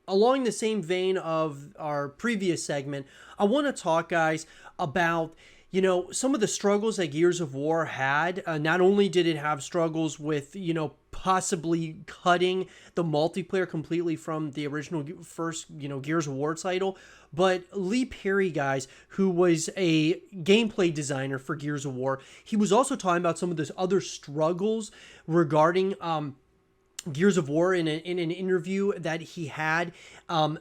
along the same vein of our previous segment, I want to talk, guys, about some of the struggles that Gears of War had. Not only did it have struggles with, possibly cutting the multiplayer completely from the original first, Gears of War title, but Lee Perry, guys, who was a gameplay designer for Gears of War, he was also talking about some of those other struggles regarding Gears of War in an interview that he had,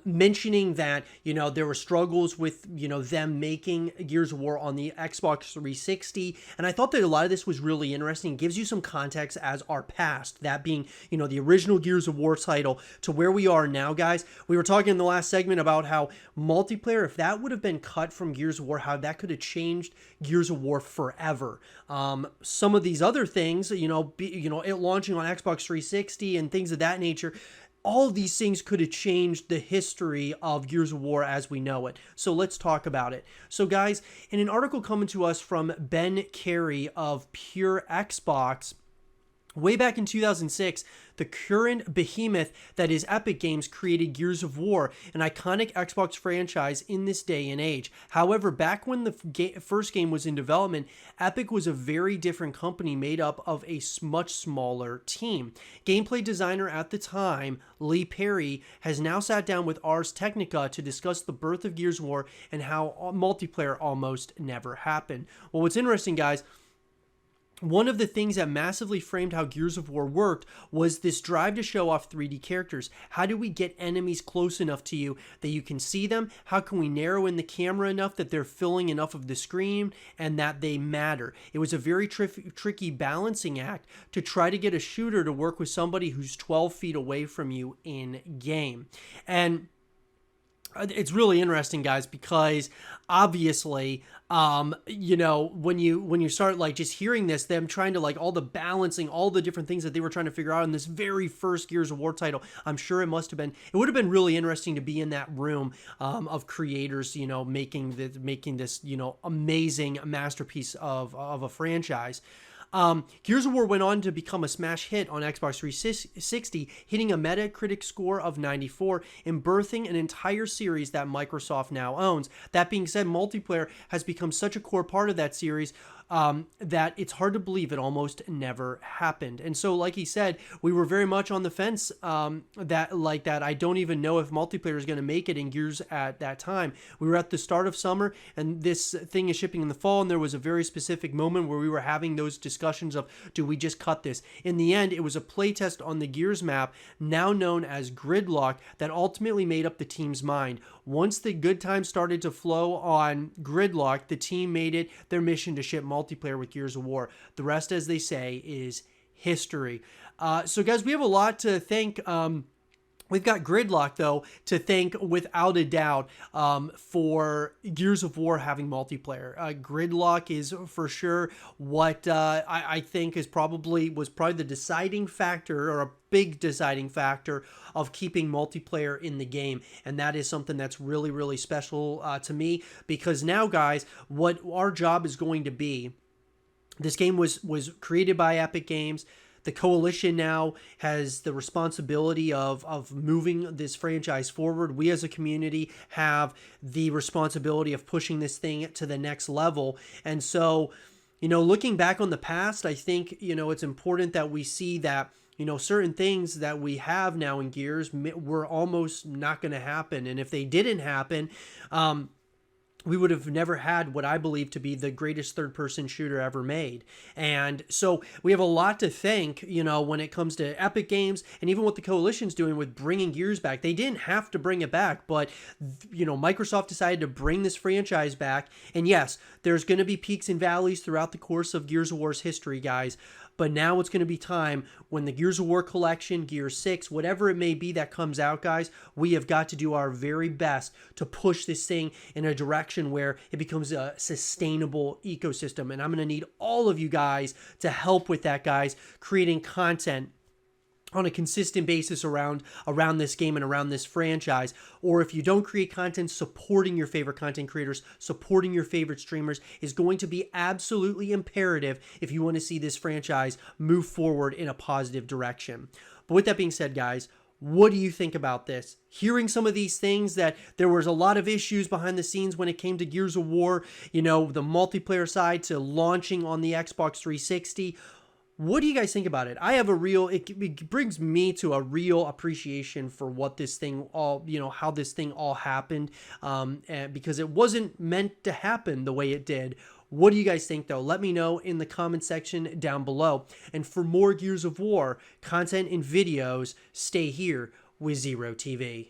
mentioning that there were struggles with them making Gears of War on the Xbox 360, and I thought that a lot of this was really interesting. It gives you some context as our past, that being the original Gears of War title, to where we are now, guys. We were talking in the last segment about how multiplayer, if that would have been cut from Gears of War, how that could have changed Gears of War forever. Some of these other things, it launching on Xbox 360 and things of that nature, all of these things could have changed the history of Gears of War as we know it. So let's talk about it. So guys, in an article coming to us from Ben Carey of Pure Xbox, way back in 2006, the current behemoth that is Epic Games created Gears of War, an iconic Xbox franchise in this day and age. However, back when the first game was in development, Epic was a very different company made up of a much smaller team. Gameplay designer at the time, Lee Perry, has now sat down with Ars Technica to discuss the birth of Gears of War and how multiplayer almost never happened. Well, what's interesting, guys, one of the things that massively framed how Gears of War worked was this drive to show off 3D characters. How do we get enemies close enough to you that you can see them? How can we narrow in the camera enough that they're filling enough of the screen and that they matter? It was a very tricky balancing act to try to get a shooter to work with somebody who's 12 feet away from you in game. And it's really interesting, guys, because obviously, when you start like just hearing this, them trying to like all the balancing, all the different things that they were trying to figure out in this very first Gears of War title, I'm sure it would have been really interesting to be in that room of creators, making this, amazing masterpiece of a franchise. Gears of War went on to become a smash hit on Xbox 360, hitting a Metacritic score of 94 and birthing an entire series that Microsoft now owns. That being said, multiplayer has become such a core part of that series that it's hard to believe it almost never happened. And so, like he said, we were very much on the fence that I don't even know if multiplayer is going to make it in Gears at that time. We were at the start of summer, and this thing is shipping in the fall, and there was a very specific moment where we were having those discussions of, do we just cut this? In the end, it was a playtest on the Gears map, now known as Gridlock, that ultimately made up the team's mind. Once the good times started to flow on Gridlock, the team made it their mission to ship multiplayer with Gears of War. The rest, as they say, is history. So guys, we have a lot to thank. We've got Gridlock, though, to thank without a doubt for Gears of War having multiplayer. Gridlock is for sure what I think was probably the deciding factor, or a big deciding factor, of keeping multiplayer in the game. And that is something that's really, really special to me, because now, guys, what our job is going to be, this game was created by Epic Games. The Coalition now has the responsibility of moving this franchise forward. We as a community have the responsibility of pushing this thing to the next level. And so, looking back on the past, I think, it's important that we see that, certain things that we have now in Gears were almost not going to happen. And if they didn't happen, we would have never had what I believe to be the greatest third-person shooter ever made. And so we have a lot to thank, when it comes to Epic Games, and even what the Coalition's doing with bringing Gears back. They didn't have to bring it back, but, Microsoft decided to bring this franchise back. And yes, there's going to be peaks and valleys throughout the course of Gears of War's history, guys. But now it's going to be time when the Gears of War collection, Gears 6, whatever it may be that comes out, guys, we have got to do our very best to push this thing in a direction where it becomes a sustainable ecosystem. And I'm going to need all of you guys to help with that, guys, creating content on a consistent basis around this game and around this franchise. Or if you don't create content, supporting your favorite content creators, supporting your favorite streamers is going to be absolutely imperative if you want to see this franchise move forward in a positive direction. But with that being said, guys, What do you think about this? Hearing some of these things, that there was a lot of issues behind the scenes when it came to Gears of War, the multiplayer side to launching on the Xbox 360. What do you guys think about it? I have it brings me to a real appreciation for what this thing all, how this thing all happened, and because it wasn't meant to happen the way it did. What do you guys think, though? Let me know in the comment section down below. And for more Gears of War content and videos, stay here with Zero TV.